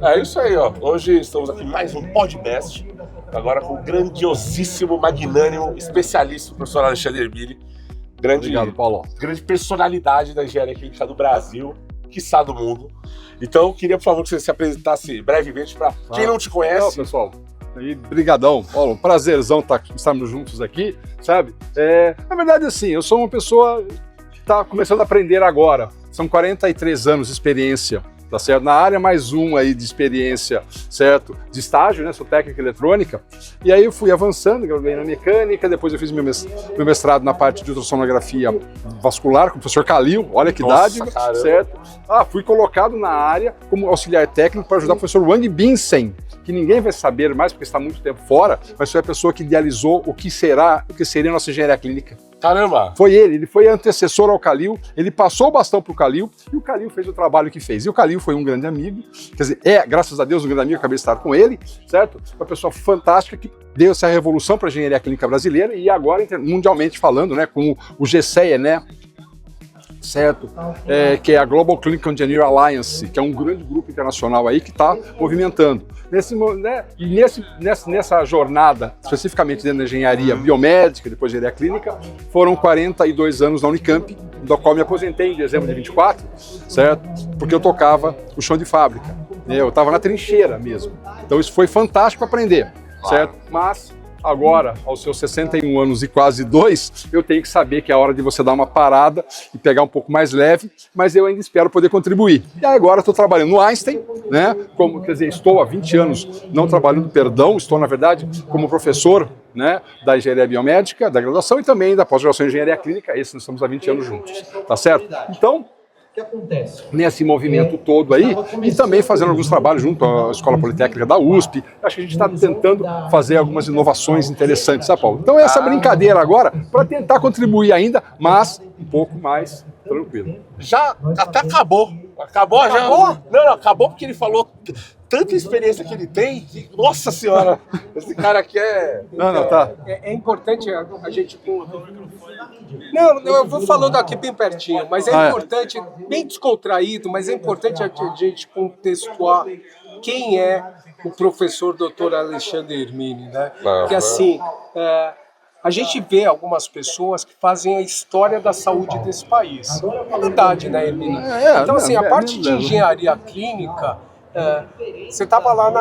É isso aí, ó. Hoje estamos aqui em mais um podcast, agora com o grandiosíssimo, magnânimo, especialista, professor Alexandre Hermine. Obrigado, Paulo. Grande personalidade da engenharia clínica do Brasil, quiçá do mundo. Então, eu queria, por favor, que você se apresentasse brevemente para quem não te conhece. Legal, pessoal. E brigadão, Paulo. Prazerzão estarmos juntos aqui, sabe? Na verdade, assim, eu sou uma pessoa que está começando a aprender agora. São 43 anos de experiência, tá certo? Na área, mais um aí de experiência, certo? De estágio, né? Sou técnica eletrônica. E aí eu fui avançando, graduei na mecânica, depois eu fiz meu mestrado na parte de ultrassonografia vascular com o professor Calil, olha que idade, certo? Fui colocado na área como auxiliar técnico para ajudar o professor Wang Binsen, que ninguém vai saber mais porque está muito tempo fora, mas foi a pessoa que idealizou o que seria a nossa engenharia clínica. Caramba! Foi ele foi antecessor ao Calil, ele passou o bastão para o Calil e o Calil fez o trabalho que fez. E o Calil foi um grande amigo, quer dizer, graças a Deus, um grande amigo, acabei de estar com ele, certo? Uma pessoa fantástica que deu essa revolução para a engenharia clínica brasileira e agora, mundialmente falando, né, com o GCE, né? Certo? Que é a Global Clinical Engineer Alliance, que é um grande grupo internacional aí que está movimentando. Nessa jornada, especificamente dentro da engenharia biomédica, depois de engenharia clínica, foram 42 anos na Unicamp, do qual me aposentei em dezembro de 24, certo? Porque eu tocava o chão de fábrica, né? Eu estava na trincheira mesmo. Então isso foi fantástico aprender, certo? Mas agora, aos seus 61 anos e quase 2, eu tenho que saber que é a hora de você dar uma parada e pegar um pouco mais leve, mas eu ainda espero poder contribuir. E agora estou trabalhando no Einstein, né? Estou há 20 anos não trabalhando, estou, na verdade, como professor, né, da engenharia biomédica, da graduação e também da pós-graduação em engenharia clínica. Nós estamos há 20 anos juntos, tá certo? Então, que acontece? Nesse movimento todo aí, e também fazendo alguns trabalhos junto à Escola Politécnica da USP, acho que a gente está tentando fazer algumas inovações interessantes, sabe, Paulo? Então essa brincadeira agora, para tentar contribuir ainda, mas um pouco mais tranquilo. Já até acabou. Acabou? Já? Não, acabou porque ele falou tanta experiência que ele tem que, nossa senhora, esse cara aqui é... Não, tá. É importante a gente... Não, eu vou falando aqui bem pertinho, mas é importante, bem descontraído, mas é importante a gente contextuar quem é o professor Dr. Alexandre Hermine, né? Porque assim, a gente vê algumas pessoas que fazem a história da saúde desse país. É verdade, né, Hermine? Então assim, a parte de engenharia clínica, você estava lá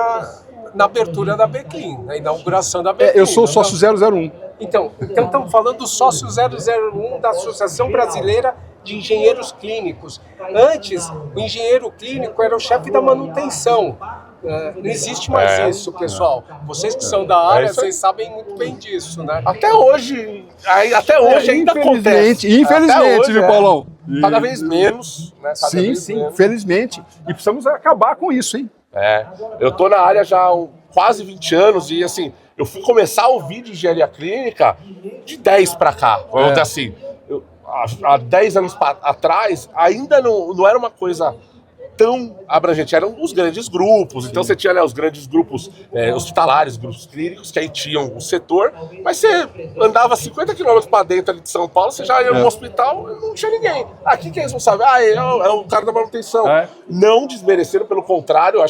na abertura da Beclin, na inauguração da Beclin. Eu sou sócio 001. Então estamos falando do sócio 001 da Associação Brasileira de Engenheiros Clínicos. Antes, o engenheiro clínico era o chefe da manutenção. Não existe mais isso, pessoal. Vocês que são da área, vocês sabem muito bem disso, né? Até hoje ainda acontece. Infelizmente, viu, Paulão? Cada vez menos, né? Sim, infelizmente. E precisamos acabar com isso, hein? Eu tô na área já há quase 20 anos e, assim, eu fui começar a ouvir de engenharia clínica de 10 para cá. Vamos dizer assim, há 10 anos atrás, ainda não era uma coisa tão abrangente, eram os grandes grupos. Então você tinha, né, os grandes grupos hospitalares, grupos clínicos, que aí tinham o setor, mas você andava 50 quilômetros para dentro ali de São Paulo, você já ia no hospital e não tinha ninguém. Aqui quem não sabe? É o cara da manutenção. Não desmerecendo, pelo contrário,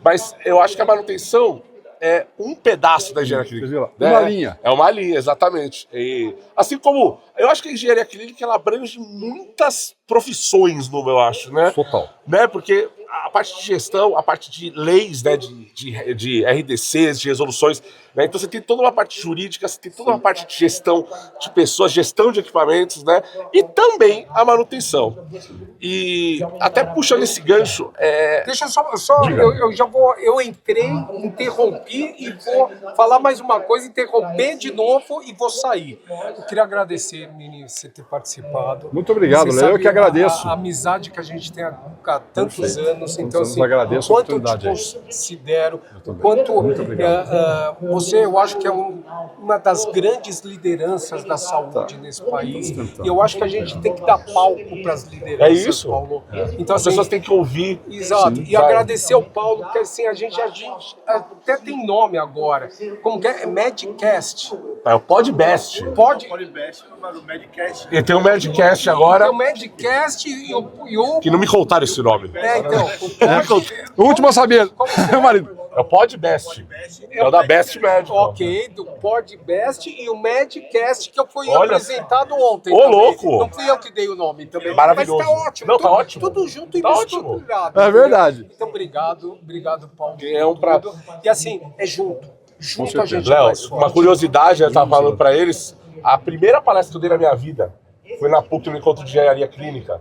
mas eu acho que a manutenção é um pedaço da engenharia clínica. Uma linha. É uma linha, exatamente. E, assim como, eu acho que a engenharia clínica, ela abrange muitas profissões, eu acho, né? Total. Né? Porque a parte de gestão, a parte de leis, né, de RDCs, de resoluções, né? Então você tem toda uma parte jurídica, você tem toda uma parte de gestão de pessoas, gestão de equipamentos, né? E também a manutenção. E até puxando esse gancho... Deixa eu entrei, interrompi e vou falar mais uma coisa, interromper de novo e vou sair. Eu queria agradecer, Hermine, você ter participado. Muito obrigado, Léo. Eu que agradeço. A amizade que a gente tem há tantos anos. Então, assim, agradeço o quanto eu te considero, o quanto você, eu acho que é uma das grandes lideranças da saúde nesse país. E eu acho que a gente tem que dar palco para as lideranças, isso. Paulo. Então, as pessoas têm que ouvir. Exato. Sim, e agradecer ao Paulo, porque assim, a gente até tem nome agora. Como que é? Madcast. É o Podbest. Podbest, mas o Madcast. E tem o Madcast agora. Tem o Madcast e o... Que não me contaram esse nome. Então, O último a saber, meu marido. É o Podbest. É o da Best Medical. Ok, do Podbest e o Medcast que eu fui Olha. apresentado ontem. Ô, também. louco! Não fui eu que dei o nome também. Maravilhoso. Mas tá ótimo. Não, tá ótimo. Tudo junto e Tá misturado. É verdade. Então, obrigado, Paulo. É um pra... E assim, é junto. Junto a gente é Léo, mais uma forte. curiosidade, eu tava falando pra eles, a primeira palestra que eu dei na minha vida foi na PUC, no encontro de engenharia clínica.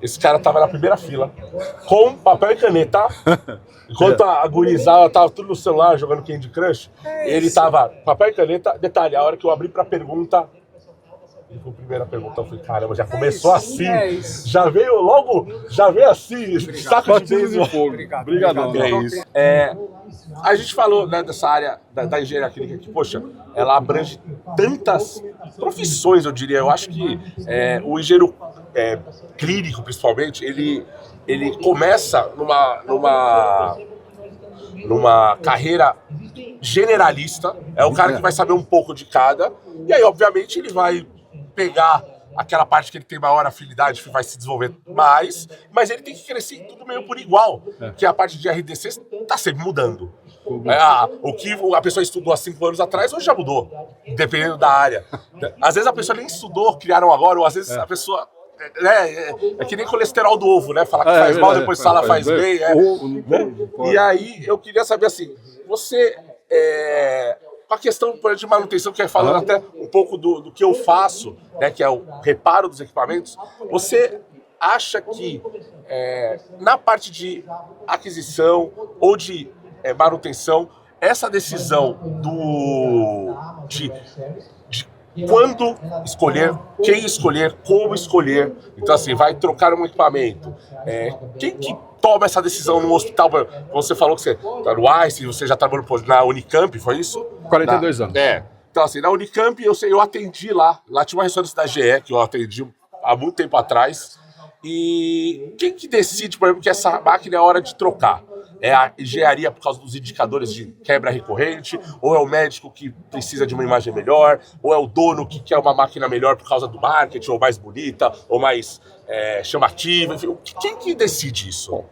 Esse cara tava na primeira fila, com papel e caneta, enquanto a gurizada tava tudo no celular, jogando Candy Crush, ele tava papel e caneta. Detalhe, a hora que eu abri pra pergunta, ele foi a primeira pergunta, eu falei, caramba, já começou assim, já veio assim, saco de beijo. Obrigadão. É isso. A gente falou, né, dessa área da engenharia clínica que, poxa, ela abrange tantas profissões, eu diria. Eu acho que o engenheiro clínico, principalmente, ele começa numa carreira generalista. É o cara que vai saber um pouco de cada. E aí, obviamente, ele vai pegar aquela parte que ele tem maior afinidade, que vai se desenvolver mais, mas ele tem que crescer em tudo meio por igual, que a parte de RDC está sempre mudando. O que a pessoa estudou há 5 anos atrás, hoje já mudou, dependendo da área. Às vezes a pessoa nem estudou, criaram agora, ou às vezes a pessoa... É que nem colesterol do ovo, né? Fala que faz mal, depois fala faz bem. E aí, eu queria saber assim, você... com a questão por exemplo, de manutenção, que é falando até um pouco do que eu faço, né, que é o reparo dos equipamentos, você acha que na parte de aquisição ou de manutenção, essa decisão de quando escolher, quem escolher, como escolher, então assim, vai trocar um equipamento, quem que toma essa decisão no hospital? Você falou que você tá no Einstein, você já trabalhou na Unicamp, foi isso? 42 anos. Então assim, na Unicamp eu atendi lá tinha uma ressonância da GE que eu atendi há muito tempo atrás, e quem que decide, por exemplo, que essa máquina é hora de trocar? É a engenharia por causa dos indicadores de quebra recorrente? Ou é o médico que precisa de uma imagem melhor? Ou é o dono que quer uma máquina melhor por causa do marketing, ou mais bonita, ou mais chamativa? Enfim, quem que decide isso?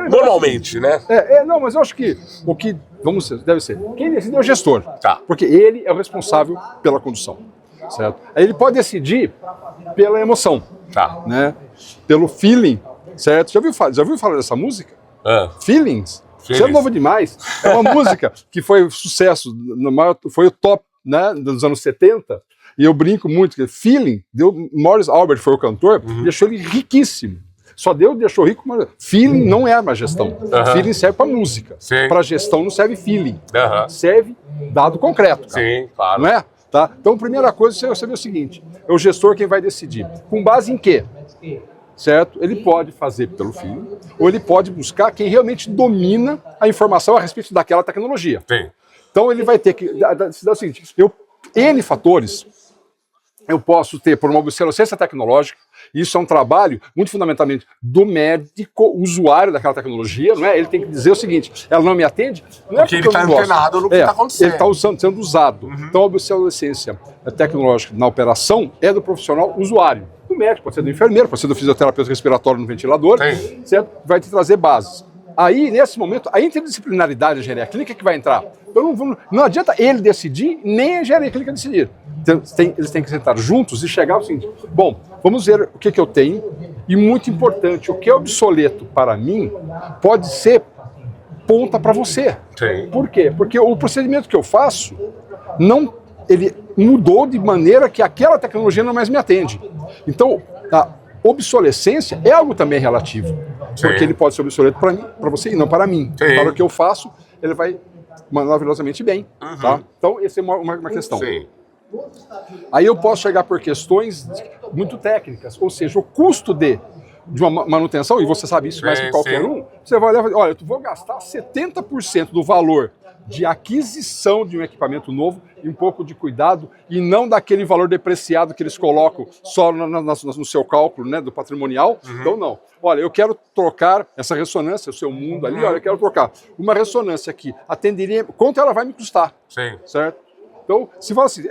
Normalmente, né? Não, mas eu acho que o que deve ser, quem decide é o gestor. Tá. Porque ele é o responsável pela condução. Certo? Aí ele pode decidir pela emoção. Tá. Né? Pelo feeling. Certo? Já ouviu falar dessa música? Feelings. Isso é novo demais. É uma música que foi sucesso, foi o top, né, dos anos 70, e eu brinco muito que Feeling, Morris Albert foi o cantor, deixou ele riquíssimo. Só deixou rico, mas feeling não é uma gestão. Feeling serve para música. Para gestão não serve feeling. Serve dado concreto. Cara. Sim, claro. Não é? Tá? Então, a primeira coisa é você saber o seguinte, é o gestor quem vai decidir. Com base em quê? Certo? Ele pode fazer pelo filho, ou ele pode buscar quem realmente domina a informação a respeito daquela tecnologia. Sim. Então ele vai ter que decidir o seguinte, N fatores eu posso ter por uma obsolescência tecnológica, isso é um trabalho muito fundamentalmente do médico, usuário daquela tecnologia, não é? Ele tem que dizer o seguinte, ela não me atende, não porque ele está antenado no que está acontecendo. Ele está sendo usado. Então a obsolescência tecnológica na operação é do profissional usuário. Do médico, pode ser do enfermeiro, pode ser do fisioterapeuta respiratório no ventilador, certo? Vai te trazer bases. Aí, nesse momento, a interdisciplinaridade da engenharia clínica que vai entrar. Então, não adianta ele decidir, nem a engenharia clínica decidir. Eles têm que sentar juntos e chegar ao seguinte, bom, vamos ver o que eu tenho, e muito importante, o que é obsoleto para mim pode ser ponta para você. Sim. Por quê? Porque o procedimento que eu faço, ele mudou de maneira que aquela tecnologia não mais me atende. Então, a obsolescência é algo também relativo. Porque ele pode ser obsoleto para mim, para você e não para mim. Para o que eu faço, ele vai maravilhosamente bem. Tá? Então, essa é uma questão. Sim. Aí eu posso chegar por questões muito técnicas, ou seja, o custo de uma manutenção, e você sabe isso mais que qualquer um, você vai olhar e olha, eu vou gastar 70% do valor de aquisição de um equipamento novo e um pouco de cuidado, e não daquele valor depreciado que eles colocam só no seu cálculo, né, do patrimonial. Então, não. Olha, eu quero trocar essa ressonância, o seu mundo ali, olha, eu quero trocar uma ressonância que atenderia, quanto ela vai me custar? Sim. Certo? Então, se fala assim,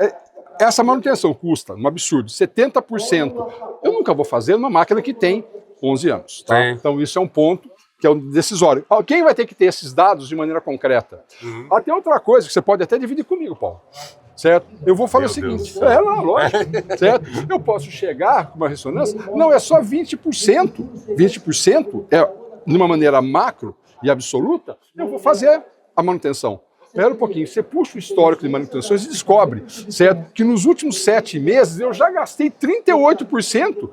essa manutenção custa um absurdo, 70%, eu nunca vou fazer numa máquina que tem 11 anos. Tá? Então, isso é um ponto que é o decisório. Quem vai ter que ter esses dados de maneira concreta? Até outra coisa que você pode até dividir comigo, Paulo. Certo? Eu vou falar o seguinte, não, lógico, certo? Eu posso chegar com uma ressonância, não, é só 20%. 20% é, de uma maneira macro e absoluta, eu vou fazer a manutenção. Espera um pouquinho, você puxa o histórico de manutenções e descobre, certo? Que nos últimos 7 meses eu já gastei 38%.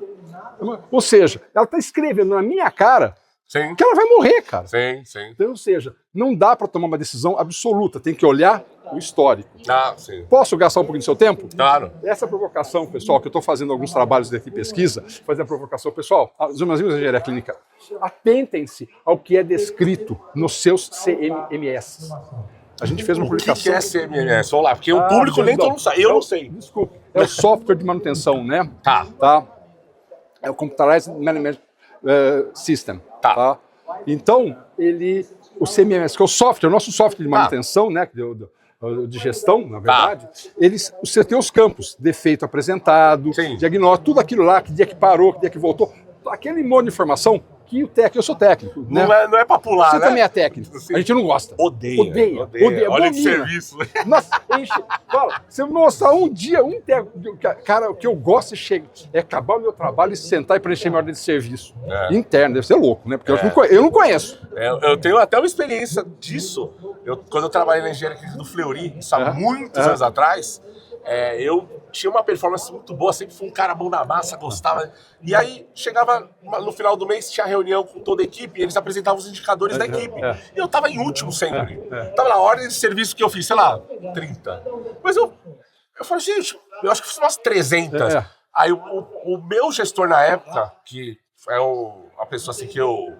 Ou seja, ela está escrevendo na minha cara que ela vai morrer, cara. Sim, sim. Então, ou seja, não dá para tomar uma decisão absoluta, tem que olhar o histórico. Sim. Posso gastar um pouquinho do seu tempo? Claro. Essa provocação, pessoal, que eu estou fazendo alguns trabalhos de pesquisa, fazer a provocação, pessoal, os meus amigos da engenharia clínica, atentem-se ao que é descrito nos seus CMMS. A gente fez uma publicação. O que é CMMS? Vamos lá, porque o público nem todo mundo sabe. Eu não sei. Desculpe. É o software de manutenção, né? Tá. É o Computerized Management System. Tá. Então, o CMMS, que é o software, o nosso software de manutenção, né? De gestão, na verdade, você tem os campos, defeito apresentado, diagnóstico, tudo aquilo lá, que dia que parou, que dia que voltou, aquele monte de informação que eu sou técnico. Né? Não é pra pular, Você né? também é técnico. A gente não gosta. Odeia. Olha que serviço. Nossa, fala, você me mostrar um dia, cara, o que eu gosto é acabar o meu trabalho e sentar e preencher minha ordem de serviço. Interno, deve ser louco, né? Porque eu não conheço. Eu tenho até uma experiência disso. Quando eu trabalhei na engenharia clínica do Fleury, isso há muitos anos atrás, eu tinha uma performance muito boa, sempre fui um cara bom na massa, gostava. E aí, chegava no final do mês, tinha reunião com toda a equipe, e eles apresentavam os indicadores da equipe. E eu tava em último sempre. Tava na ordem de serviço que eu fiz, sei lá, 30. Mas eu falei, gente, eu acho que fiz umas 300. Aí o meu gestor na época, que é uma pessoa assim que eu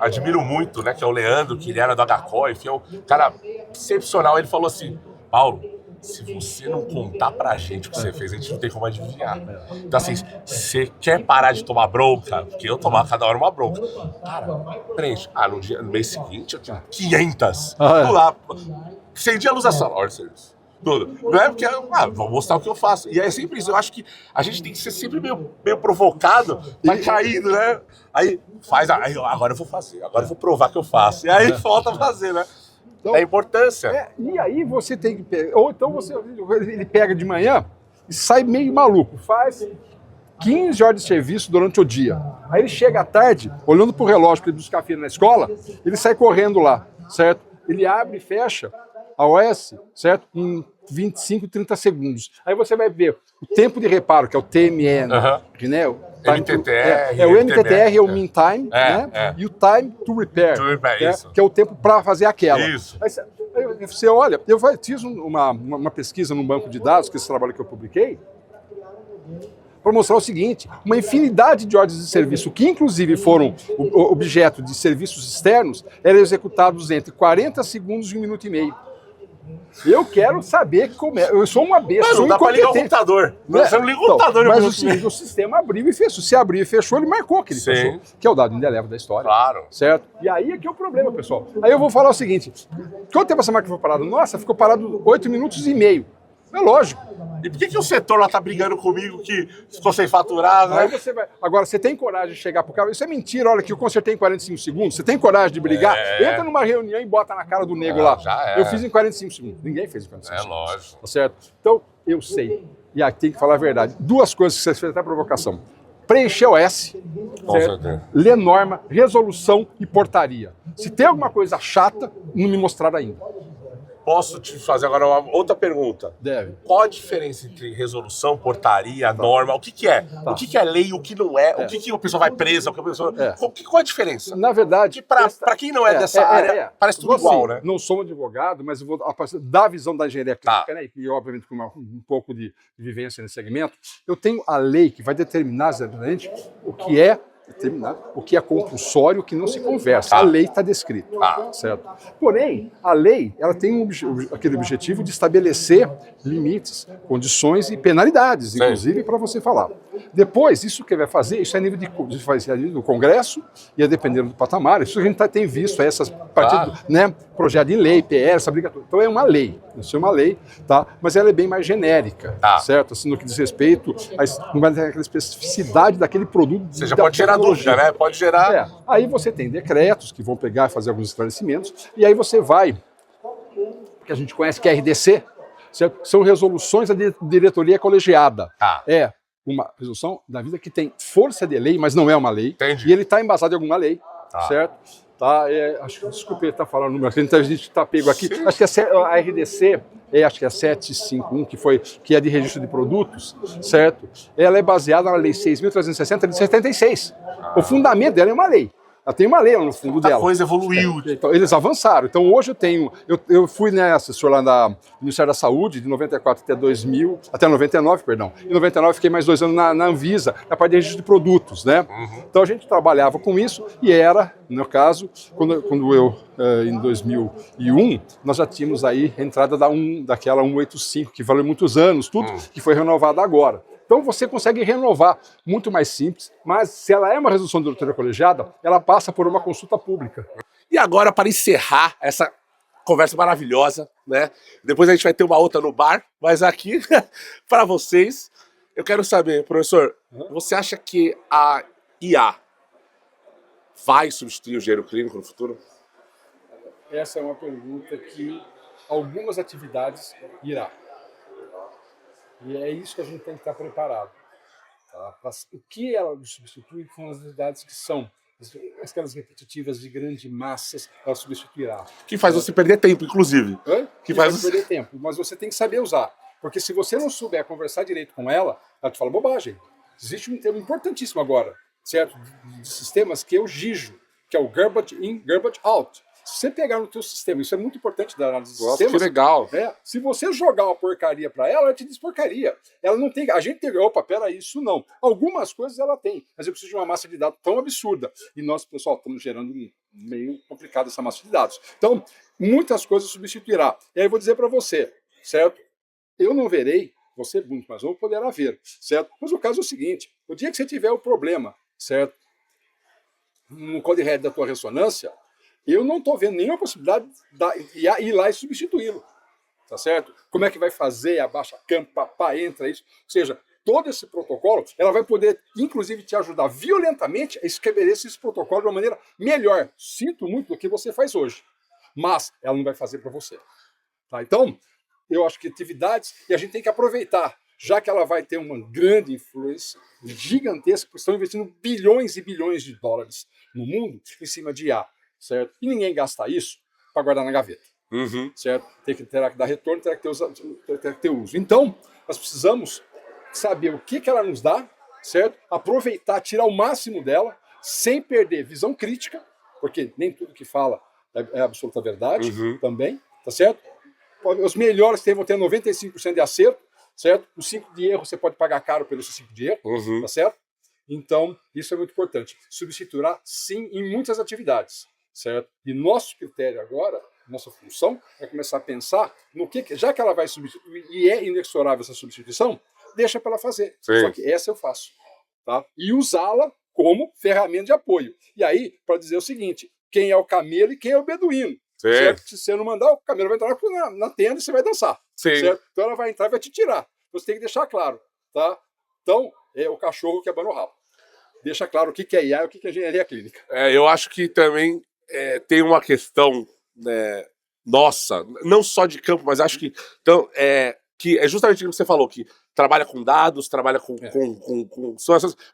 admiro muito, né, que é o Leandro, que ele era do HCO, enfim, é um cara excepcional, ele falou assim, Paulo, se você não contar pra gente o que você fez, a gente não tem como adivinhar. Então, assim, você quer parar de tomar bronca? Porque eu tomava cada hora uma bronca. Cara, preenche. No mês seguinte, eu tinha 500. Vou lá. Acendi a luz da sala, hora de serviço. Tudo. Não é porque, vou mostrar o que eu faço. E é sempre isso. Eu acho que a gente tem que ser sempre meio provocado, vai caindo, né? Aí faz, agora eu vou fazer, agora eu vou provar que eu faço. E aí volta a fazer, né? Então, a importância. E aí você tem que pegar. Ou então ele pega de manhã e sai meio maluco. Faz 15 horas de serviço durante o dia. Aí ele chega à tarde, olhando pro relógio para ele buscar a filha na escola, ele sai correndo lá, certo? Ele abre e fecha a OS, certo? Em 25, 30 segundos. Aí você vai ver o tempo de reparo, que é o TME, né? MTTR. O MTTR é o Mean Time, né? E o Time to Repair, que é o tempo para fazer aquela. Isso. Aí você olha, eu fiz uma pesquisa num banco de dados, que é esse trabalho que eu publiquei, para mostrar o seguinte, uma infinidade de ordens de serviço, que inclusive foram objeto de serviços externos, eram executados entre 40 segundos e 1 minuto e meio. Eu quero saber como é. Eu sou uma besta. Mas não dá para ligar o computador. Você não liga o computador. Mas o sistema abriu e fechou. Se abriu e fechou, ele marcou que ele fechou. Que é o dado indelével da história. Claro. Certo? E aí é que é o problema, pessoal. Aí eu vou falar o seguinte. Quanto tempo essa máquina ficou parada? Nossa, ficou parado 8 minutos e meio. É lógico. E por que o setor lá tá brigando comigo que ficou sem faturar, né? Aí você vai... Agora, você tem coragem de chegar pro cara? Isso é mentira, olha que eu consertei em 45 segundos. Você tem coragem de brigar? Entra numa reunião e bota na cara do nego lá. Eu fiz em 45 segundos. Ninguém fez em 45 segundos. É lógico. Tá certo? Então, eu sei. E aqui tem que falar a verdade. Duas coisas que você fez até provocação. Preencher o S, ler norma, resolução e portaria. Se tem alguma coisa chata, não me mostraram ainda. Posso te fazer agora uma outra pergunta? Deve. Qual a diferença entre resolução, portaria, norma? O que é? O que é lei e o que não é? O que a pessoa vai presa? Qual a diferença? Na verdade... Para quem não é dessa área, parece tudo igual, né? Não sou um advogado, mas eu vou dar a visão da engenharia clínica, né? E obviamente com um pouco de vivência nesse segmento. Eu tenho a lei que vai determinar exatamente o que é compulsório, o que não se conversa. A lei está descrita, certo? Porém, a lei ela tem aquele objetivo de estabelecer limites, condições e penalidades, inclusive para você falar. Depois, isso que vai fazer, isso é a nível do Congresso e é dependendo do patamar. Isso a gente tem visto, essas partidas, né? Projeto de lei, PR, essa briga toda. Então é uma lei, isso é uma lei, tá? Mas ela é bem mais genérica, certo? Assim, no que diz respeito, não vai ter aquela especificidade daquele produto. Você já pode tirar dúvida, né? Pode gerar... Aí você tem decretos que vão pegar e fazer alguns esclarecimentos, e aí você vai, que a gente conhece que é RDC, são resoluções da diretoria colegiada. É uma resolução da vida que tem força de lei, mas não é uma lei. Entendi. E ele está embasado em alguma lei, certo? Tá, acho que, desculpe, ele está falando o número, a gente está pego aqui. Sim. Acho que a RDC, acho que é 751, que é de registro de produtos, certo? Ela é baseada na lei 6.360 de 76. O fundamento dela é uma lei. Ela tem uma lei no fundo dela. A coisa evoluiu. Então, eles avançaram. Então, hoje eu fui, né, assessor lá no Ministério da Saúde, de 94 até 99, perdão. Em 99 fiquei mais 2 anos na Anvisa, na parte de registro de produtos, né? Então, a gente trabalhava com isso e era, no caso, quando eu, em 2001, nós já tínhamos aí a entrada daquela 185, que valeu muitos anos, tudo, que foi renovada agora. Então você consegue renovar muito mais simples, mas se ela é uma resolução de diretoria colegiada, ela passa por uma consulta pública. E agora, para encerrar essa conversa maravilhosa, né? Depois a gente vai ter uma outra no bar, mas aqui, para vocês, eu quero saber, professor, você acha que a IA vai substituir o engenheiro clínico no futuro? Essa é uma pergunta que algumas atividades irá. E é isso que a gente tem que estar preparado. Tá? O que ela substitui com as atividades que são aquelas repetitivas de grandes massas, ela substituirá. Que faz você perder tempo, inclusive. Que faz você perder tempo, mas você tem que saber usar. Porque se você não souber conversar direito com ela te fala bobagem. Existe um termo importantíssimo agora, certo? De sistemas que é o GIGO, que é o Garbage In, Garbage Out. Se você pegar no teu sistema, isso é muito importante da análise de sistemas. Que legal. Se você jogar uma porcaria para ela te diz porcaria. Ela não tem. A gente tem. Opa, peraí, isso não. Algumas coisas ela tem, mas eu preciso de uma massa de dados tão absurda. E nós, pessoal, estamos gerando meio complicado essa massa de dados. Então, muitas coisas substituirá. E aí eu vou dizer para você, certo? Eu não verei, você muito mais novo poderá ver, certo? Mas o caso é o seguinte: o dia que você tiver o problema, certo? No código red da tua ressonância, eu não estou vendo nenhuma possibilidade de ir lá e substituí-lo, tá certo? Como é que vai fazer, abaixa a campa, entra isso, ou seja, todo esse protocolo, ela vai poder, inclusive, te ajudar violentamente a estabelecer esse protocolo de uma maneira melhor. Sinto muito do que você faz hoje, mas ela não vai fazer para você, tá? Então, eu acho que atividades, e a gente tem que aproveitar, já que ela vai ter uma grande influência gigantesca, porque estão investindo bilhões e bilhões de dólares no mundo em cima de IA. Certo? E ninguém gasta isso para guardar na gaveta. Certo? Terá que dar retorno, terá que ter uso. Então, nós precisamos saber o que ela nos dá, certo? Aproveitar, tirar o máximo dela, sem perder visão crítica, porque nem tudo que fala é absoluta verdade também, tá certo? Os melhores vão ter 95% de acerto, certo? Os 5 de erro você pode pagar caro pelos 5 de erro, tá certo? Então, isso é muito importante. Substituirá, sim, em muitas atividades. Certo? E nosso critério agora, nossa função, é começar a pensar no que, já que ela vai substituir, e é inexorável essa substituição, deixa para ela fazer. Sim. Só que essa eu faço. Tá? E usá-la como ferramenta de apoio. E aí, para dizer o seguinte, quem é o camelo e quem é o beduíno. Certo? Se você não mandar, o camelo vai entrar na tenda e você vai dançar. Certo? Então ela vai entrar e vai te tirar. Você tem que deixar claro. Tá? Então, é o cachorro que abana o rabo. Deixa claro o que é IA e o que é engenharia clínica. Eu acho que também tem uma questão nossa, não só de campo, mas acho que, que é justamente o que você falou, que trabalha com dados, trabalha com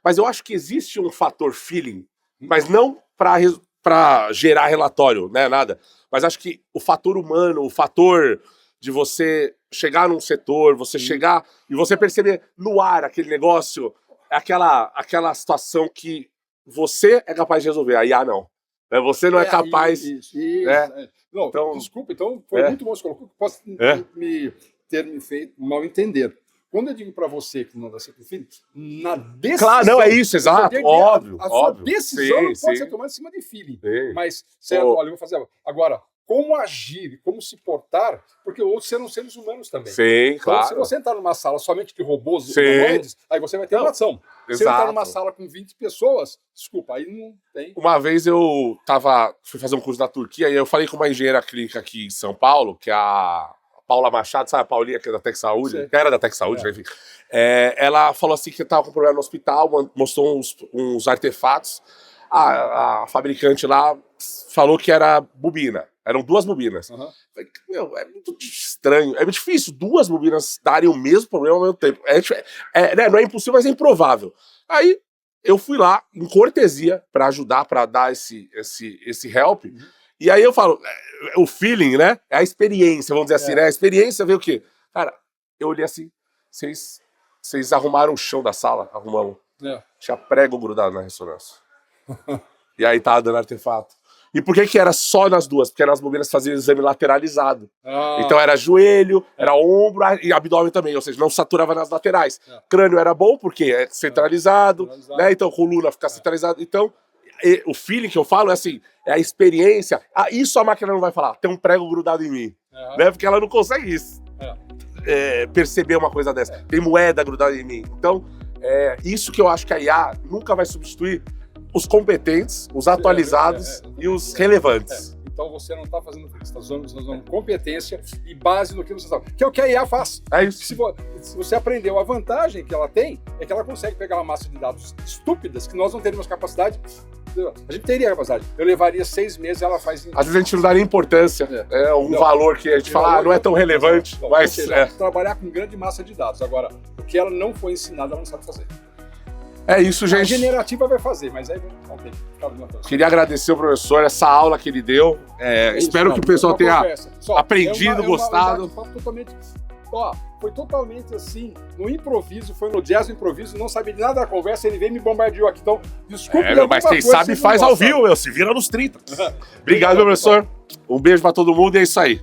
mas eu acho que existe um fator feeling, mas não para gerar relatório, né, nada, mas acho que o fator humano, o fator de você chegar num setor, você chegar e você perceber no ar aquele negócio, aquela situação que você é capaz de resolver, a IA não. Você não é capaz... Isso. Não, então, desculpa, então foi muito bom você colocou, posso ter me feito mal entender. Quando eu digo para você que não dá certo filho, na decisão... Claro, não, é isso, exato, óbvio. A sua decisão não pode ser tomada em cima de feeling. Mas, certo, olha, eu vou fazer agora. Como agir, como se portar, porque outros serão seres humanos também. Sim, então, claro. Se você entrar numa sala somente de robôs humanoides, aí você vai ter uma ação. Se você entrar numa sala com 20 pessoas, desculpa, aí não tem. Uma vez eu fui fazer um curso na Turquia e eu falei com uma engenheira clínica aqui em São Paulo, que é a Paula Machado, sabe a Paulinha que é da Tec Saúde? Sim. Que era da Tec Saúde, enfim. Ela falou assim que estava com problema no hospital, mostrou uns artefatos. A fabricante lá falou que era bobina. Eram 2 bobinas. Uhum. Meu, é muito estranho. É muito difícil 2 bobinas darem o mesmo problema ao mesmo tempo. Né, não é impossível, mas é improvável. Aí eu fui lá, em cortesia, para ajudar, para dar esse help. Uhum. E aí eu falo, o feeling, né? É a experiência, vamos dizer assim, né? A experiência veio o quê? Cara, eu olhei assim, vocês arrumaram o chão da sala? Arrumamos. Tinha prego grudado na ressonância. E aí tava dando artefato. E por que era só nas 2? Porque nas bobinas faziam exame lateralizado. Então era joelho, era ombro e abdômen também, ou seja, não saturava nas laterais. Crânio era bom porque é centralizado, né? Então coluna fica centralizada. Então o feeling que eu falo é assim, é a experiência. Isso a máquina não vai falar, tem um prego grudado em mim. Né? Porque ela não consegue isso. Perceber uma coisa dessa. Tem moeda grudada em mim. Então, isso que eu acho que a IA nunca vai substituir os competentes, os atualizados e os relevantes. Então você não está fazendo isso, você está usando competência e base no que você sabe. Que é o que a IA faz. É isso. Se você aprendeu, a vantagem que ela tem é que ela consegue pegar uma massa de dados estúpidas que nós não teríamos capacidade. A gente teria capacidade. Eu levaria 6 meses e ela faz... Às vezes a gente não dá nem importância. É um valor que a gente fala, não é tão relevante. Não, mas ou seja, trabalhar com grande massa de dados. Agora, o que ela não foi ensinada, ela não sabe fazer. É isso, gente. A generativa vai fazer, mas aí não tem. Queria agradecer ao professor, essa aula que ele deu. Espero que o pessoal tenha aprendido, gostado. Foi totalmente assim, no improviso, foi no jazz, no improviso, não sabia de nada da conversa, ele veio e me bombardeou aqui. Então, desculpe. Mas quem sabe faz ao vivo, se vira nos 30. Obrigado, meu professor. Um beijo pra todo mundo e é isso aí.